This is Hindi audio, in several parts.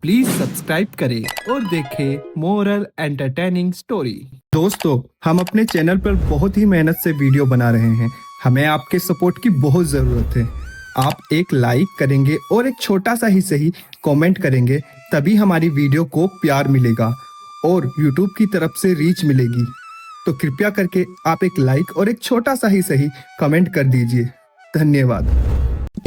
प्लीज सब्सक्राइब करें और देखें मोरल एंटरटेनिंग स्टोरी। दोस्तों, हम अपने चैनल पर बहुत ही मेहनत से वीडियो बना रहे हैं। हमें आपके सपोर्ट की बहुत ज़रूरत है। आप एक लाइक करेंगे और एक छोटा सा ही सही कमेंट करेंगे, तभी हमारी वीडियो को प्यार मिलेगा और यूट्यूब की तरफ से रीच मिलेगी। तो कृपया करके आप एक लाइक और एक छोटा सा ही सही कमेंट कर दीजिए। धन्यवाद।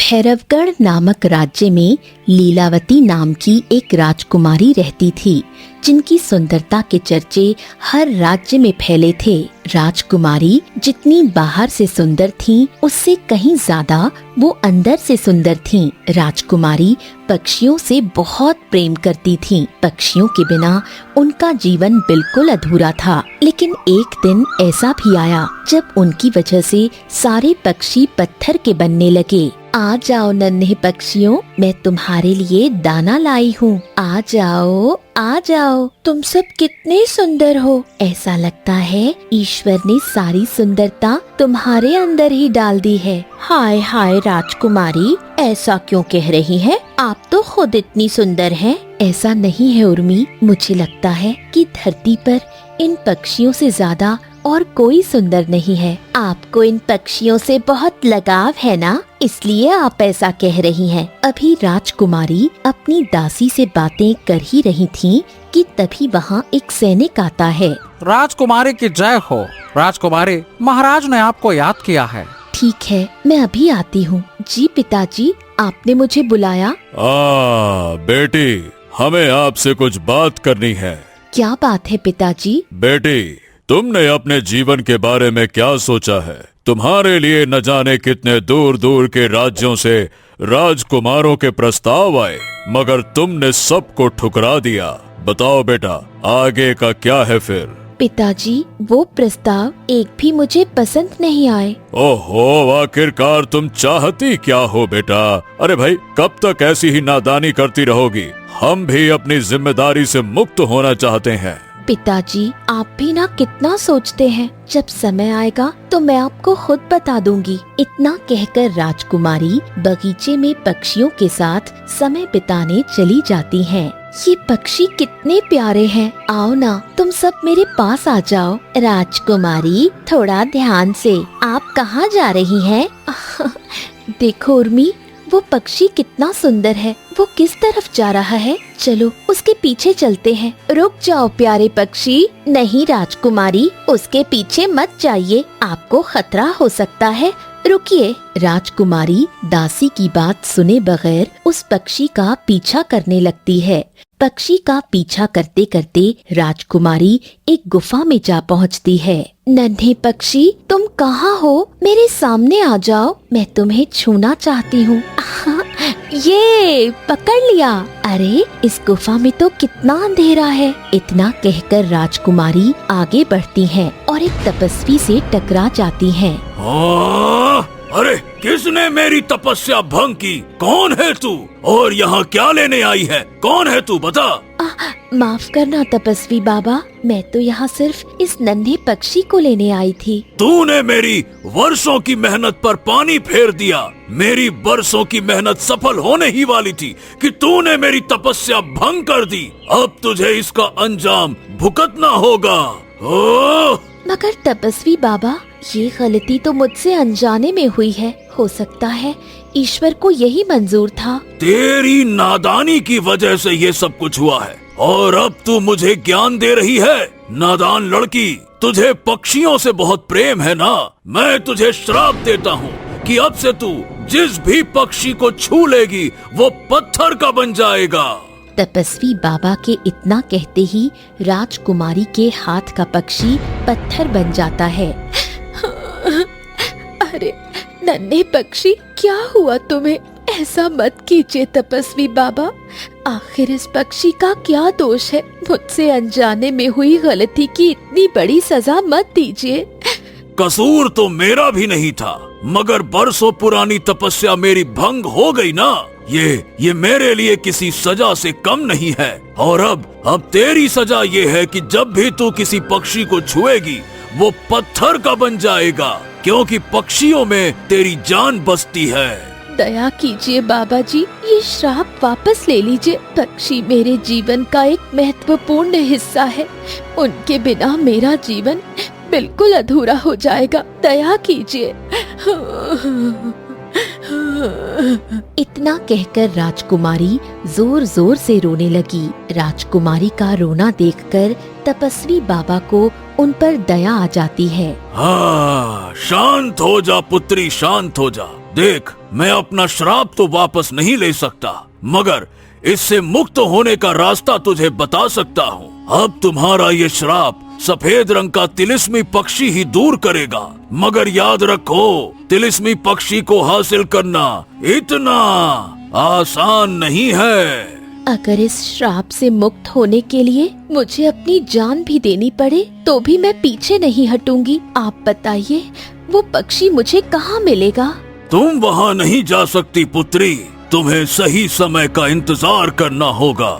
भैरवगढ़ नामक राज्य में लीलावती नाम की एक राजकुमारी रहती थी, जिनकी सुंदरता के चर्चे हर राज्य में फैले थे। राजकुमारी जितनी बाहर से सुंदर थीं, उससे कहीं ज्यादा वो अंदर से सुंदर थीं। राजकुमारी पक्षियों से बहुत प्रेम करती थीं। पक्षियों के बिना उनका जीवन बिल्कुल अधूरा था। लेकिन एक दिन ऐसा भी आया जब उनकी वजह से सारे पक्षी पत्थर के बनने लगे। आ जाओ नन्हे पक्षियों, मैं तुम्हारे लिए दाना लाई हूँ। आ जाओ, तुम सब कितने सुंदर हो। ऐसा लगता है ईश्वर ने सारी सुंदरता तुम्हारे अंदर ही डाल दी है। हाय हाय राजकुमारी, ऐसा क्यों कह रही है? आप तो खुद इतनी सुंदर हैं। ऐसा नहीं है उर्मी, मुझे लगता है कि धरती पर इन पक्षियों से ज्यादा और कोई सुंदर नहीं है। आपको इन पक्षियों से बहुत लगाव है ना, इसलिए आप ऐसा कह रही हैं। अभी राजकुमारी अपनी दासी से बातें कर ही रही थीं कि तभी वहाँ एक सैनिक आता है। राजकुमारी की जय हो। राजकुमारी, महाराज ने आपको याद किया है। ठीक है, मैं अभी आती हूँ। जी पिताजी, आपने मुझे बुलाया? बेटी, हमें आपसे कुछ बात करनी है। क्या बात है पिताजी? बेटी, तुमने अपने जीवन के बारे में क्या सोचा है? तुम्हारे लिए न जाने कितने दूर दूर के राज्यों से राजकुमारों के प्रस्ताव आए, मगर तुमने सबको ठुकरा दिया। बताओ बेटा, आगे का क्या है फिर? पिताजी, वो प्रस्ताव एक भी मुझे पसंद नहीं आए। ओहो, आखिरकार तुम चाहती क्या हो बेटा? अरे भाई, कब तक ऐसी ही नादानी करती रहोगी? हम भी अपनी जिम्मेदारी से मुक्त होना चाहते हैं। पिताजी, आप भी ना कितना सोचते हैं। जब समय आएगा तो मैं आपको खुद बता दूंगी। इतना कहकर राजकुमारी बगीचे में पक्षियों के साथ समय बिताने चली जाती हैं। ये पक्षी कितने प्यारे हैं। आओ ना, तुम सब मेरे पास आ जाओ। राजकुमारी, थोड़ा ध्यान से। आप कहाँ जा रही हैं? देखो उर्मी, वो पक्षी कितना सुंदर है। वो किस तरफ जा रहा है? चलो उसके पीछे चलते हैं। रुक जाओ प्यारे पक्षी। नहीं राजकुमारी, उसके पीछे मत जाइए, आपको खतरा हो सकता है। रुकिए। राजकुमारी दासी की बात सुने बगैर उस पक्षी का पीछा करने लगती है। पक्षी का पीछा करते करते राजकुमारी एक गुफा में जा पहुंचती है। नन्हे पक्षी, तुम कहाँ हो? मेरे सामने आ जाओ, मैं तुम्हें छूना चाहती हूँ। ये पकड़ लिया। अरे, इस गुफा में तो कितना अंधेरा है। इतना कहकर राजकुमारी आगे बढ़ती हैं और एक तपस्वी से टकरा जाती हैं। अरे, किसने मेरी तपस्या भंग की? कौन है तू और यहाँ क्या लेने आई है? कौन है तू, बता। माफ करना तपस्वी बाबा, मैं तो यहाँ सिर्फ इस नन्हे पक्षी को लेने आई थी। तूने मेरी वर्षों की मेहनत पर पानी फेर दिया। मेरी बरसों की मेहनत सफल होने ही वाली थी कि तूने मेरी तपस्या भंग कर दी। अब तुझे इसका अंजाम भुगतना होगा। मगर तपस्वी बाबा, ये गलती तो मुझसे अनजाने में हुई है। हो सकता है ईश्वर को यही मंजूर था। तेरी नादानी की वजह से ये सब कुछ हुआ है और अब तू मुझे ज्ञान दे रही है। नादान लड़की, तुझे पक्षियों से बहुत प्रेम है ना? मैं तुझे श्राप देता हूँ कि अब से तू जिस भी पक्षी को छू लेगी वो पत्थर का बन जाएगा। तपस्वी बाबा के इतना कहते ही राजकुमारी के हाथ का पक्षी पत्थर बन जाता है। अरे नन्हे पक्षी, क्या हुआ तुम्हें? ऐसा मत कीजिए तपस्वी बाबा। आखिर इस पक्षी का क्या दोष है? मुझसे अनजाने में हुई गलती की इतनी बड़ी सजा मत दीजिए। कसूर तो मेरा भी नहीं था, मगर बरसों पुरानी तपस्या मेरी भंग हो गई ना। ये मेरे लिए किसी सजा से कम नहीं है। और अब तेरी सजा ये है कि जब भी तू किसी पक्षी को छुएगी वो पत्थर का बन जाएगा, क्योंकि पक्षियों में तेरी जान बसती है। दया कीजिए बाबा जी, ये श्राप वापस ले लीजिए। पक्षी मेरे जीवन का एक महत्वपूर्ण हिस्सा है, उनके बिना मेरा जीवन बिल्कुल अधूरा हो जाएगा। दया कीजिए। इतना कहकर राजकुमारी जोर जोर से रोने लगी। राजकुमारी का रोना देखकर तपस्वी बाबा को उन पर दया आ जाती है। हाँ, शांत हो जा पुत्री, शांत हो जा। देख, मैं अपना श्राप तो वापस नहीं ले सकता, मगर इससे मुक्त होने का रास्ता तुझे बता सकता हूँ। अब तुम्हारा ये श्राप सफेद रंग का तिलिस्मी पक्षी ही दूर करेगा, मगर याद रखो, तिलिस्मी पक्षी को हासिल करना इतना आसान नहीं है। अगर इस श्राप से मुक्त होने के लिए मुझे अपनी जान भी देनी पड़े तो भी मैं पीछे नहीं हटूंगी। आप बताइए, वो पक्षी मुझे कहाँ मिलेगा? तुम वहाँ नहीं जा सकती पुत्री, तुम्हें सही समय का इंतजार करना होगा।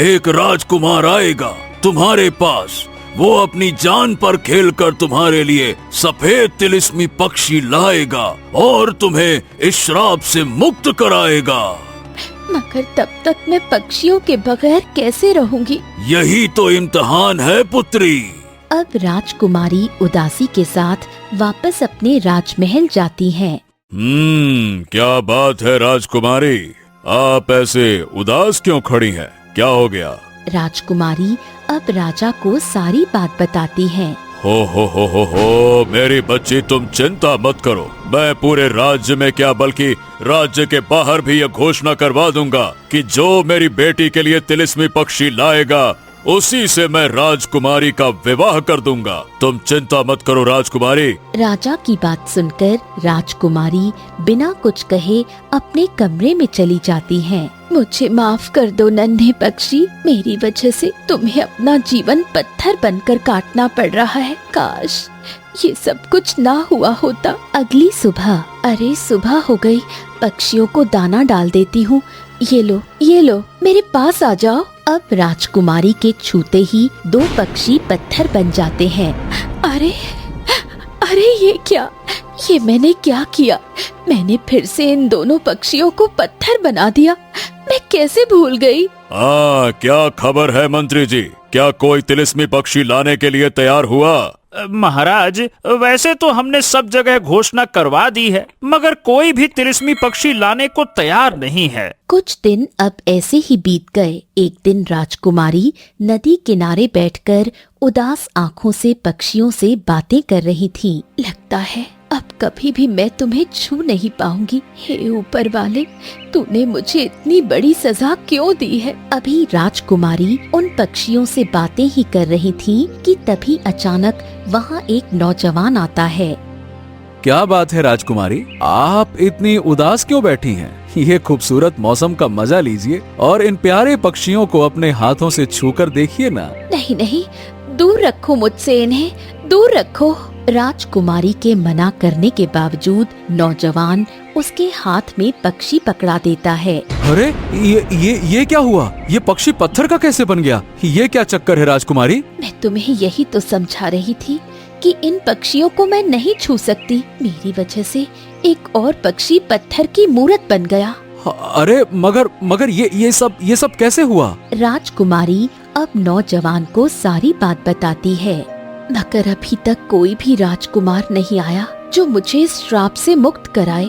एक राजकुमार आएगा तुम्हारे पास, वो अपनी जान पर खेलकर तुम्हारे लिए सफेद तिलिस्मी पक्षी लाएगा और तुम्हें इस श्राप से मुक्त कराएगा। मगर तब तक मैं पक्षियों के बगैर कैसे रहूंगी? यही तो इम्तिहान है पुत्री। अब राजकुमारी उदासी के साथ वापस अपने राजमहल जाती हैं। क्या बात है राजकुमारी, आप ऐसे उदास क्यों खड़ी हैं? क्या हो गया? राजकुमारी अब राजा को सारी बात बताती है। हो, मेरी बच्ची, तुम चिंता मत करो। मैं पूरे राज्य में क्या, बल्कि राज्य के बाहर भी यह घोषणा करवा दूंगा कि जो मेरी बेटी के लिए तिलिस्मी पक्षी लाएगा, उसी से मैं राजकुमारी का विवाह कर दूंगा। तुम चिंता मत करो राजकुमारी। राजा की बात सुनकर राजकुमारी बिना कुछ कहे अपने कमरे में चली जाती है। मुझे माफ कर दो नन्हे पक्षी, मेरी वजह से तुम्हें अपना जीवन पत्थर बनकर काटना पड़ रहा है। काश ये सब कुछ ना हुआ होता। अगली सुबह, अरे सुबह हो गई, पक्षियों को दाना डाल देती हूँ। ये लो, मेरे पास आ जाओ। अब राजकुमारी के छूते ही दो पक्षी पत्थर बन जाते हैं। अरे ये क्या, ये मैंने क्या किया? मैंने फिर से इन दोनों पक्षियों को पत्थर बना दिया। मैं कैसे भूल गई? क्या खबर है मंत्री जी? क्या कोई तिलिस्मी पक्षी लाने के लिए तैयार हुआ? महाराज, वैसे तो हमने सब जगह घोषणा करवा दी है, मगर कोई भी तिलिस्मी पक्षी लाने को तैयार नहीं है। कुछ दिन अब ऐसे ही बीत गए। एक दिन राजकुमारी नदी किनारे बैठकर उदास आंखों से पक्षियों से बातें कर रही थी। लगता है अब कभी भी मैं तुम्हें छू नहीं पाऊंगी। हे ऊपर वाले, तूने मुझे इतनी बड़ी सजा क्यों दी है? अभी राजकुमारी उन पक्षियों से बातें ही कर रही थी कि तभी अचानक वहाँ एक नौजवान आता है। क्या बात है राजकुमारी, आप इतनी उदास क्यों बैठी हैं? ये खूबसूरत मौसम का मजा लीजिए और इन प्यारे पक्षियों को अपने हाथों से छूकर देखिए ना। नहीं, दूर रखो मुझसे इन्हें, दूर रखो। राजकुमारी के मना करने के बावजूद नौजवान उसके हाथ में पक्षी पकड़ा देता है। अरे ये क्या हुआ? ये पक्षी पत्थर का कैसे बन गया? ये क्या चक्कर है राजकुमारी? मैं तुम्हें यही तो समझा रही थी कि इन पक्षियों को मैं नहीं छू सकती। मेरी वजह से एक और पक्षी पत्थर की मूर्त बन गया। अरे मगर ये सब कैसे हुआ? राजकुमारी अब नौजवान को सारी बात बताती है, मगर अभी तक कोई भी राजकुमार नहीं आया जो मुझे इस श्राप से मुक्त कराए।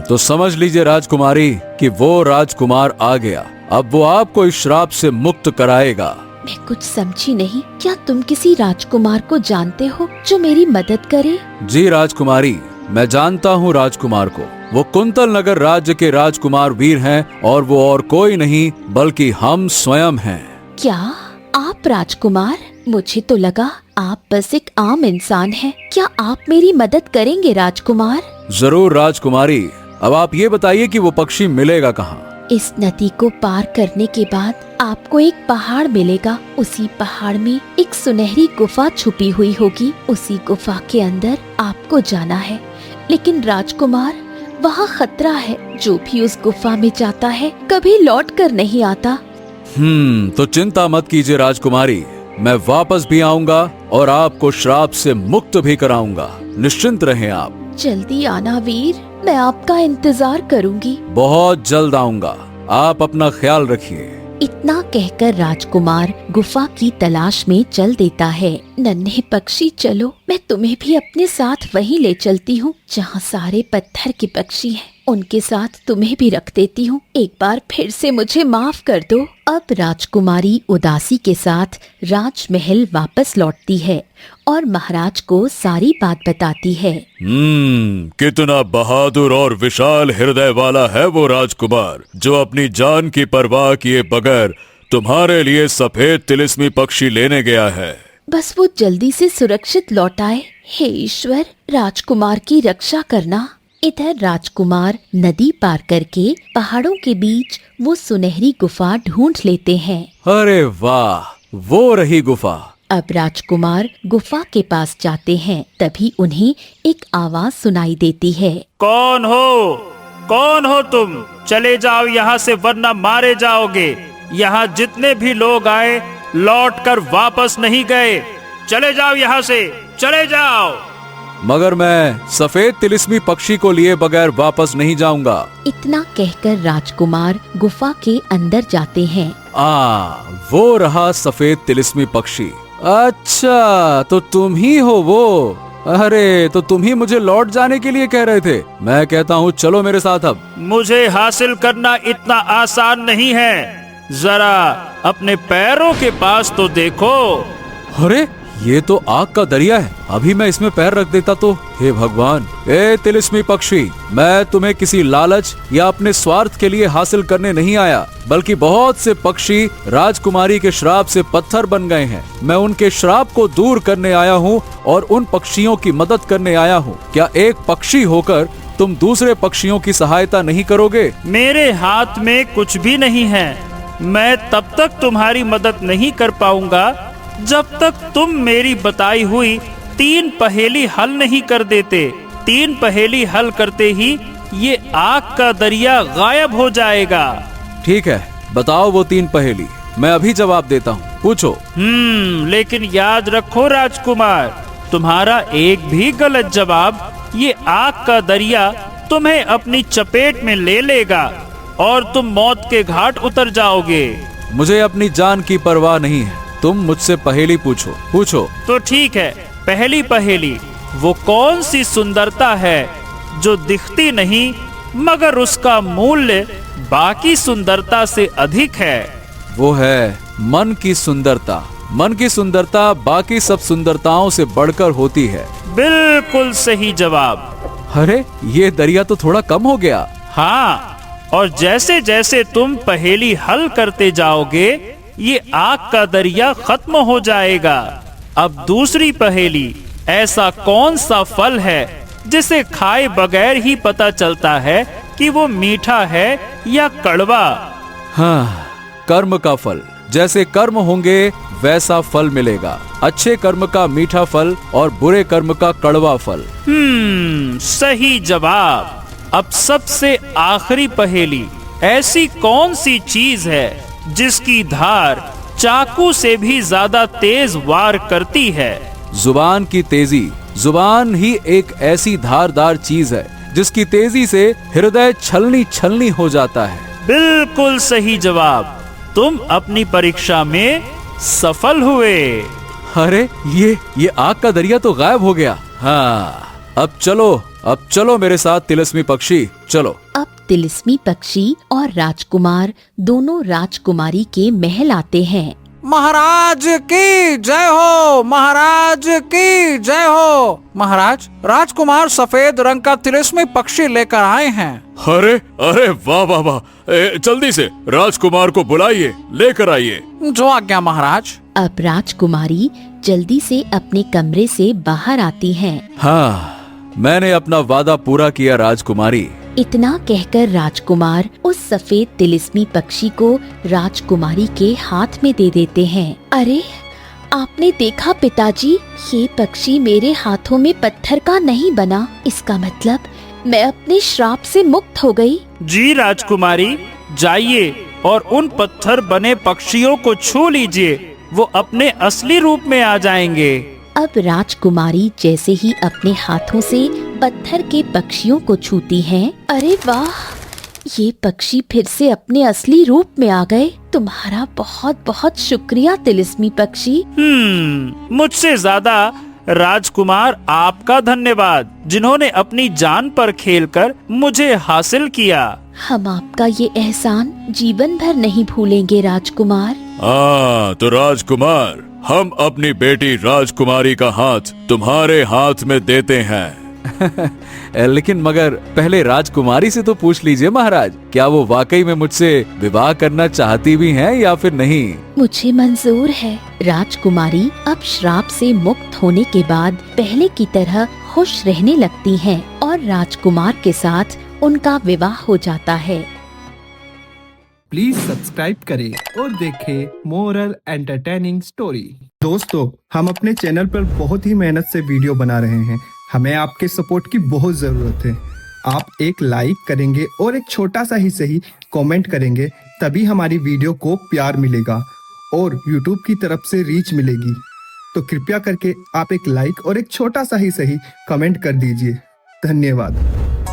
तो समझ लीजिए राजकुमारी कि वो राजकुमार आ गया। अब वो आपको इस श्राप से मुक्त कराएगा। मैं कुछ समझी नहीं। क्या तुम किसी राजकुमार को जानते हो जो मेरी मदद करे? जी राजकुमारी, मैं जानता हूँ राजकुमार को। वो कुंतल नगर राज्य के राजकुमार वीर हैं और वो और कोई नहीं बल्कि हम स्वयं हैं। क्या आप राजकुमार? मुझे तो लगा आप बस एक आम इंसान हैं। क्या आप मेरी मदद करेंगे राजकुमार? जरूर राजकुमारी। अब आप ये बताइए कि वो पक्षी मिलेगा कहाँ? इस नदी को पार करने के बाद आपको एक पहाड़ मिलेगा। उसी पहाड़ में एक सुनहरी गुफा छुपी हुई होगी। उसी गुफा के अंदर आपको जाना है। लेकिन राजकुमार, वहाँ खतरा है। जो भी उस गुफा में जाता है कभी लौट कर नहीं आता। तो चिंता मत कीजिए राजकुमारी, मैं वापस भी आऊंगा और आपको श्राप से मुक्त भी कराऊंगा। निश्चिंत रहें आप। जल्दी आना वीर, मैं आपका इंतजार करूंगी। बहुत जल्द आऊंगा, आप अपना ख्याल रखिए। इतना कहकर राजकुमार गुफा की तलाश में चल देता है। नन्हे पक्षी चलो, मैं तुम्हें भी अपने साथ वहीं ले चलती हूँ जहाँ सारे पत्थर के पक्षी हैं। उनके साथ तुम्हें भी रख देती हूँ। एक बार फिर से मुझे माफ कर दो। अब राजकुमारी उदासी के साथ राजमहल वापस लौटती है और महाराज को सारी बात बताती है। कितना बहादुर और विशाल हृदय वाला है वो राजकुमार जो अपनी जान की परवाह किए बगैर तुम्हारे लिए सफेद तिलिस्मी पक्षी लेने गया है। बस वो जल्दी से सुरक्षित लौट आए। हे ईश्वर, राजकुमार की रक्षा करना। इधर राजकुमार नदी पार करके पहाड़ों के बीच वो सुनहरी गुफा ढूंढ लेते हैं। अरे वाह, वो रही गुफा। अब राजकुमार गुफा के पास जाते हैं। तभी उन्हें एक आवाज सुनाई देती है। कौन हो? कौन हो तुम? चले जाओ यहाँ से वरना मारे जाओगे। यहाँ जितने भी लोग आए लौटकर वापस नहीं गए। चले जाओ यहाँ से, चले जाओ। मगर मैं सफेद तिलिस्मी पक्षी को लिए बगैर वापस नहीं जाऊंगा। इतना कहकर राजकुमार गुफा के अंदर जाते हैं। वो रहा सफेद तिलिस्मी पक्षी। अच्छा, तो तुम ही हो वो। अरे, तो तुम ही मुझे लौट जाने के लिए कह रहे थे। मैं कहता हूँ चलो मेरे साथ अब। मुझे हासिल करना इतना आसान नहीं है। जरा अपने पैरों के पास तो देखो। अरे, ये तो आग का दरिया है। अभी मैं इसमें पैर रख देता तो। हे भगवान, ए तिलिस्मी पक्षी, मैं तुम्हें किसी लालच या अपने स्वार्थ के लिए हासिल करने नहीं आया, बल्कि बहुत से पक्षी राजकुमारी के श्राप से पत्थर बन गए हैं। मैं उनके श्राप को दूर करने आया हूँ और उन पक्षियों की मदद करने आया हूँ। क्या एक पक्षी होकर तुम दूसरे पक्षियों की सहायता नहीं करोगे? मेरे हाथ में कुछ भी नहीं है। मैं तब तक तुम्हारी मदद नहीं कर पाऊंगा जब तक तुम मेरी बताई हुई 3 पहेली हल नहीं कर देते। 3 पहेली हल करते ही ये आग का दरिया गायब हो जाएगा। ठीक है, बताओ वो 3 पहेली, मैं अभी जवाब देता हूँ, पूछो। लेकिन याद रखो राजकुमार, तुम्हारा एक भी गलत जवाब ये आग का दरिया तुम्हें अपनी चपेट में ले लेगा और तुम मौत के घाट उतर जाओगे। मुझे अपनी जान की परवाह नहीं है, तुम मुझसे पहेली पूछो। तो ठीक है, पहली पहेली, वो कौन सी सुंदरता है जो दिखती नहीं मगर उसका मूल्य बाकी सुंदरता से अधिक है? वो है मन की सुंदरता। मन की सुंदरता बाकी सब सुंदरताओं से बढ़कर होती है। बिल्कुल सही जवाब। अरे, ये दरिया तो थोड़ा कम हो गया। हाँ, और जैसे जैसे तुम पहेली हल करते जाओगे ये आग का दरिया खत्म हो जाएगा। अब दूसरी पहेली, ऐसा कौन सा फल है जिसे खाए बगैर ही पता चलता है कि वो मीठा है या कड़वा? हाँ, कर्म का फल। जैसे कर्म होंगे वैसा फल मिलेगा। अच्छे कर्म का मीठा फल और बुरे कर्म का कड़वा फल। सही जवाब। अब सबसे आखिरी पहेली, ऐसी कौन सी चीज है जिसकी धार चाकू से भी ज्यादा तेज वार करती है? जुबान की तेजी। जुबान ही एक ऐसी धारदार चीज है जिसकी तेजी से हृदय छलनी छलनी हो जाता है। बिल्कुल सही जवाब। तुम अपनी परीक्षा में सफल हुए। अरे, ये आग का दरिया तो गायब हो गया। हाँ, अब चलो मेरे साथ तिलिस्मी पक्षी, चलो। अब तिलिस्मी पक्षी और राजकुमार दोनों राजकुमारी के महल आते हैं। महाराज की जय हो, महाराज की जय हो। महाराज, राजकुमार सफेद रंग का तिलिस्मी पक्षी लेकर आए हैं। अरे वाह वाह वाह, जल्दी से राजकुमार को बुलाइए, लेकर आइए। जो आज्ञा महाराज। अब राजकुमारी जल्दी से अपने कमरे से बाहर आती हैं। हाँ, मैंने अपना वादा पूरा किया राजकुमारी। इतना कहकर राजकुमार उस सफेद तिलिस्मी पक्षी को राजकुमारी के हाथ में दे देते हैं। अरे, आपने देखा पिताजी, ये पक्षी मेरे हाथों में पत्थर का नहीं बना। इसका मतलब मैं अपने श्राप से मुक्त हो गई। जी राजकुमारी, जाइए और उन पत्थर बने पक्षियों को छू लीजिए, वो अपने असली रूप में आ जाएंगे। अब राजकुमारी जैसे ही अपने हाथों से पत्थर के पक्षियों को छूती हैं। अरे वाह, ये पक्षी फिर से अपने असली रूप में आ गए। तुम्हारा बहुत बहुत शुक्रिया तिलिस्मी पक्षी। मुझसे ज्यादा राजकुमार आपका धन्यवाद, जिन्होंने अपनी जान पर खेलकर मुझे हासिल किया। हम आपका ये एहसान जीवन भर नहीं भूलेंगे राजकुमार। तो राजकुमार, हम अपनी बेटी राजकुमारी का हाथ तुम्हारे हाथ में देते हैं। लेकिन मगर पहले राजकुमारी से तो पूछ लीजिए महाराज, क्या वो वाकई में मुझसे विवाह करना चाहती भी हैं या फिर नहीं? मुझे मंजूर है। राजकुमारी अब श्राप से मुक्त होने के बाद पहले की तरह खुश रहने लगती हैं और राजकुमार के साथ उनका विवाह हो जाता है। प्लीज सब्सक्राइब करें और देखें मोरल एंटरटेनिंग स्टोरी। दोस्तों, हम अपने चैनल पर बहुत ही मेहनत से वीडियो बना रहे हैं। हमें आपके सपोर्ट की बहुत ज़रूरत है। आप एक लाइक करेंगे और एक छोटा सा ही सही कमेंट करेंगे, तभी हमारी वीडियो को प्यार मिलेगा और यूट्यूब की तरफ से रीच मिलेगी। तो कृपया करके आप एक लाइक और एक छोटा सा ही सही कमेंट कर दीजिए। धन्यवाद।